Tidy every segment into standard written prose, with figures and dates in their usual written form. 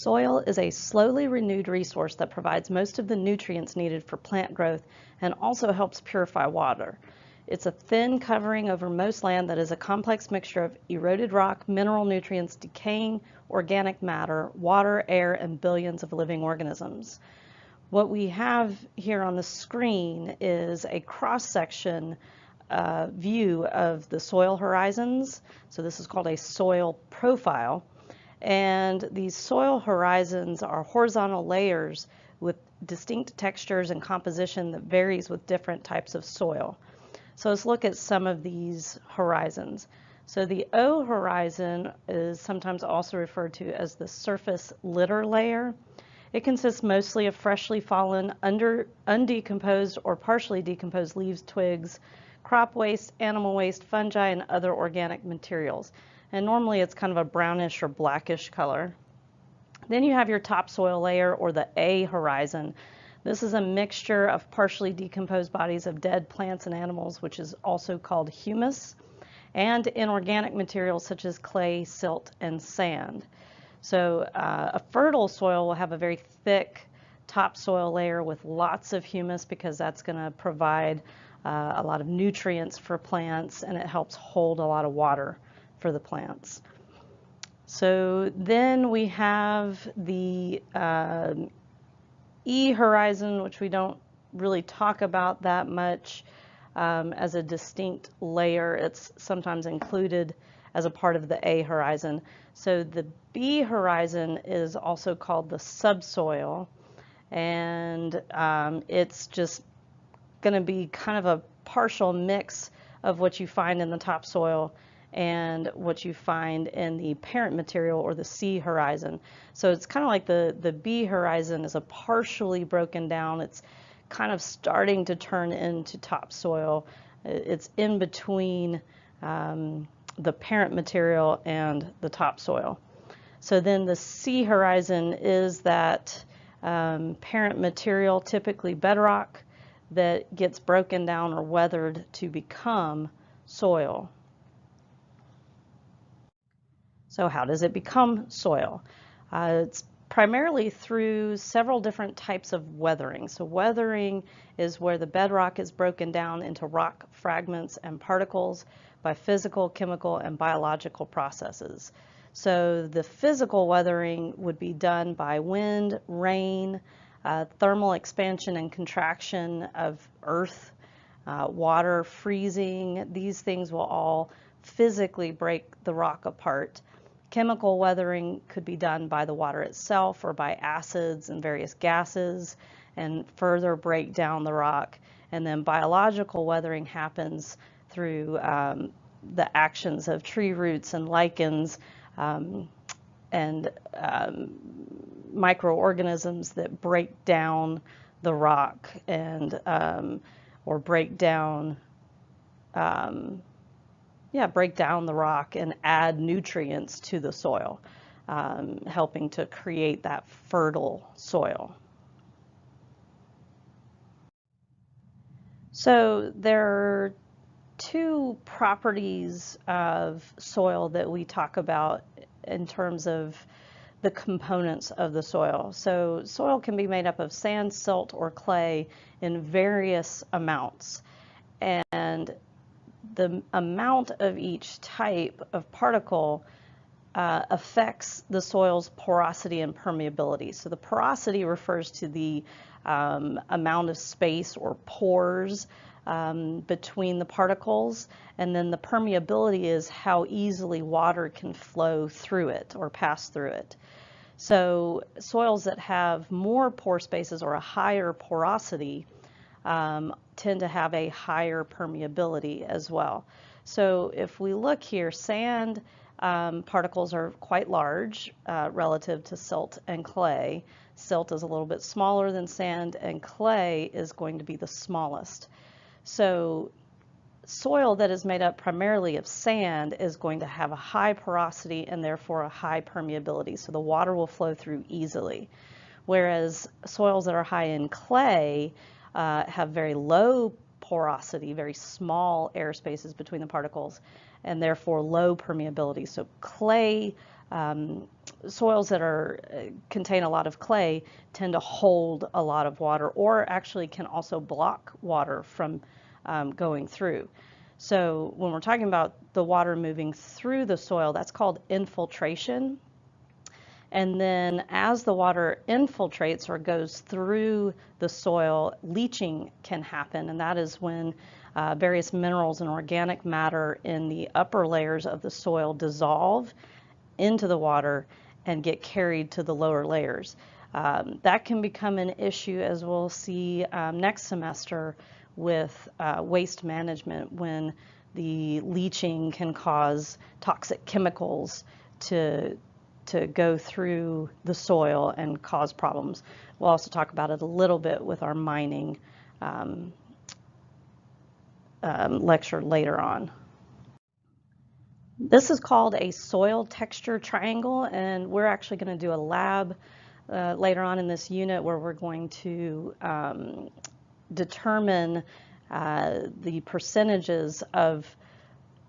Soil is a slowly renewed resource that provides most of the nutrients needed for plant growth and also helps purify water. It's a thin covering over most land that is a complex mixture of eroded rock, mineral nutrients, decaying organic matter, water, air, and billions of living organisms. What we have here on the screen is a cross-section view of the soil horizons. So this is called a soil profile. And these soil horizons are horizontal layers with distinct textures and composition that varies with different types of soil. So let's look at some of these horizons. So the O horizon is sometimes also referred to as the surface litter layer. It consists mostly of freshly fallen, undecomposed or partially decomposed leaves, twigs, crop waste, animal waste, fungi, and other organic materials. And normally it's kind of a brownish or blackish color. Then you have your topsoil layer, or the A horizon. This is a mixture of partially decomposed bodies of dead plants and animals, which is also called humus, and inorganic materials such as clay, silt, and sand. So a fertile soil will have a very thick topsoil layer with lots of humus because that's going to provide a lot of nutrients for plants, and it helps hold a lot of water for the plants. So then we have the E horizon, which we don't really talk about that much as a distinct layer. It's sometimes included as a part of the A horizon. So the B horizon is also called the subsoil, and it's just going to be kind of a partial mix of what you find in the topsoil and what you find in the parent material, or the C horizon. So it's kind of like the B horizon is a partially broken down. It's kind of starting to turn into topsoil. It's in between the parent material and the topsoil. So then the C horizon is that parent material, typically bedrock, that gets broken down or weathered to become soil. So how does it become soil? It's primarily through several different types of weathering. So weathering is where the bedrock is broken down into rock fragments and particles by physical, chemical, and biological processes. So the physical weathering would be done by wind, rain, thermal expansion and contraction of earth, water freezing. These things will all physically break the rock apart. Chemical weathering could be done by the water itself or by acids and various gases and further break down the rock. And then biological weathering happens through the actions of tree roots and lichens and microorganisms that break down the rock and or break down the rock and add nutrients to the soil, helping to create that fertile soil. So there are two properties of soil that we talk about in terms of the components of the soil. So soil can be made up of sand, silt, or clay in various amounts. And the amount of each type of particle affects the soil's porosity and permeability. So the porosity refers to the amount of space or pores between the particles, and then the permeability is how easily water can flow through it or pass through it. So soils that have more pore spaces or a higher porosity tend to have a higher permeability as well. So if we look here, sand particles are quite large relative to silt and clay. Silt is a little bit smaller than sand, and clay is going to be the smallest. So soil that is made up primarily of sand is going to have a high porosity and therefore a high permeability, so the water will flow through easily. Whereas soils that are high in clay have very low porosity, very small air spaces between the particles, and therefore low permeability. So clay, soils that contain a lot of clay tend to hold a lot of water, or actually can also block water from going through. So when we're talking about the water moving through the soil, that's called infiltration. And then as the water infiltrates or goes through the soil, leaching can happen, and that is when various minerals and organic matter in the upper layers of the soil dissolve into the water and get carried to the lower layers. That can become an issue, as we'll see next semester, with waste management, when the leaching can cause toxic chemicals to go through the soil and cause problems. We'll also talk about it a little bit with our mining lecture later on. This is called a soil texture triangle, and we're actually going to do a lab later on in this unit where we're going to determine the percentages of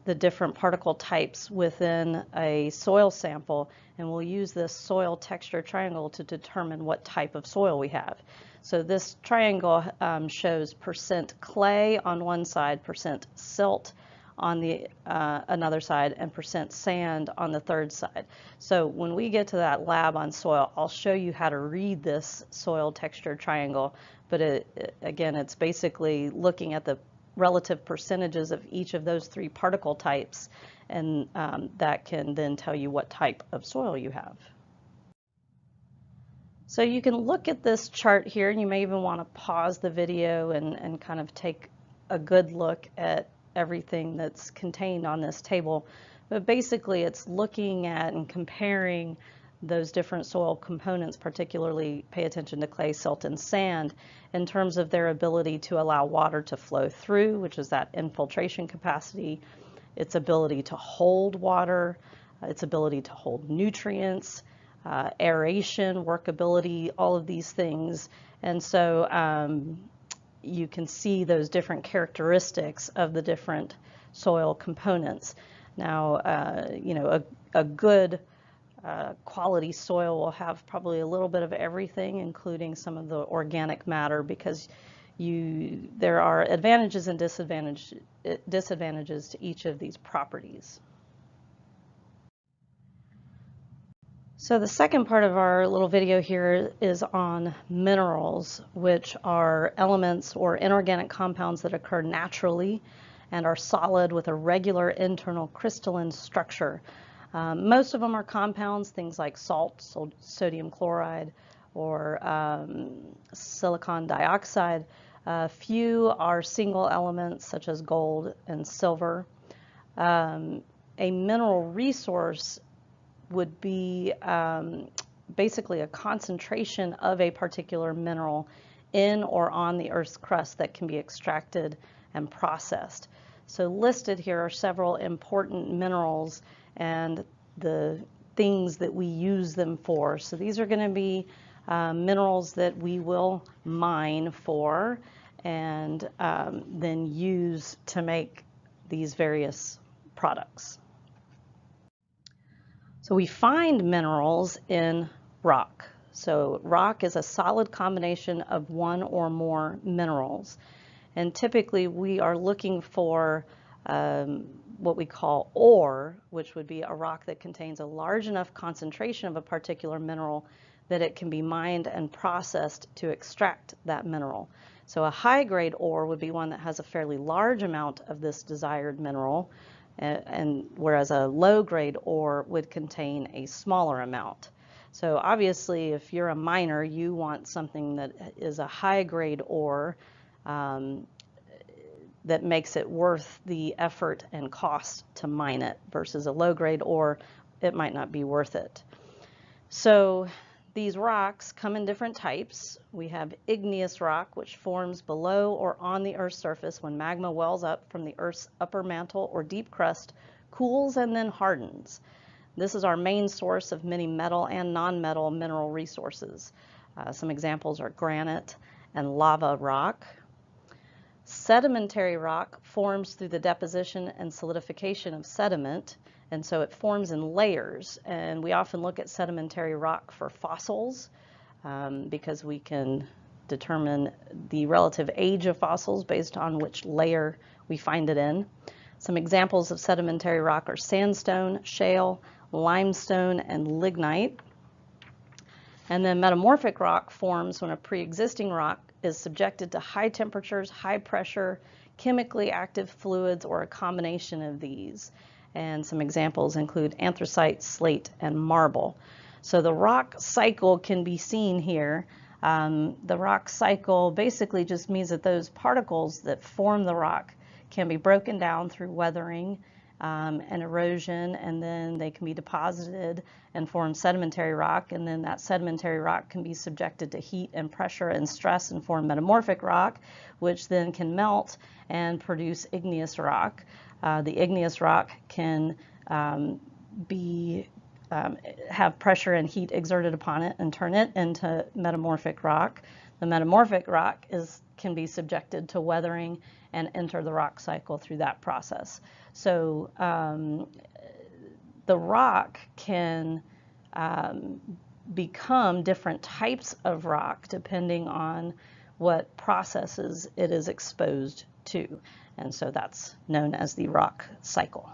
the different particle types within a soil sample, and we'll use this soil texture triangle to determine what type of soil we have. So this triangle shows percent clay on one side, percent silt on the another side, and percent sand on the third side. So when we get to that lab on soil, I'll show you how to read this soil texture triangle, but again, it's basically looking at the relative percentages of each of those three particle types, and that can then tell you what type of soil you have. So you can look at this chart here, and you may even want to pause the video and kind of take a good look at everything that's contained on this table. But basically it's looking at and comparing those different soil components, particularly pay attention to clay, silt, and sand, in terms of their ability to allow water to flow through, which is that infiltration capacity, its ability to hold water, its ability to hold nutrients, aeration, workability, all of these things. And so you can see those different characteristics of the different soil components. Now, you know, a good quality soil will have probably a little bit of everything, including some of the organic matter, because there are advantages and disadvantages to each of these properties. So the second part of our little video here is on minerals, which are elements or inorganic compounds that occur naturally and are solid with a regular internal crystalline structure. Most of them are compounds, things like salt, sodium chloride, or silicon dioxide. Few are single elements, such as gold and silver. A mineral resource would be basically a concentration of a particular mineral in or on the Earth's crust that can be extracted and processed. So listed here are several important minerals and the things that we use them for. So these are going to be minerals that we will mine for and then use to make these various products. So we find minerals in rock. So rock is a solid combination of one or more minerals. And typically we are looking for what we call ore, which would be a rock that contains a large enough concentration of a particular mineral that it can be mined and processed to extract that mineral. So a high-grade ore would be one that has a fairly large amount of this desired mineral, and whereas a low-grade ore would contain a smaller amount. So obviously, if you're a miner, you want something that is a high-grade ore that makes it worth the effort and cost to mine it, versus a low-grade ore, it might not be worth it. So these rocks come in different types. We have igneous rock, which forms below or on the Earth's surface when magma wells up from the Earth's upper mantle or deep crust, cools, and then hardens. This is our main source of many metal and non-metal mineral resources. Some examples are granite and lava rock. Sedimentary rock forms through the deposition and solidification of sediment, and so it forms in layers. And we often look at sedimentary rock for fossils because we can determine the relative age of fossils based on which layer we find it in. Some examples of sedimentary rock are sandstone, shale, limestone, and lignite. And then metamorphic rock forms when a pre-existing rock is subjected to high temperatures, high pressure, chemically active fluids, or a combination of these. And some examples include anthracite, slate, and marble. So the rock cycle can be seen here. The rock cycle basically just means that those particles that form the rock can be broken down through weathering and erosion, and then they can be deposited and form sedimentary rock, and then that sedimentary rock can be subjected to heat and pressure and stress and form metamorphic rock, which then can melt and produce igneous rock. The igneous rock can have pressure and heat exerted upon it and turn it into metamorphic rock. The metamorphic rock can be subjected to weathering and enter the rock cycle through that process. So the rock can become different types of rock depending on what processes it is exposed to. And so that's known as the rock cycle.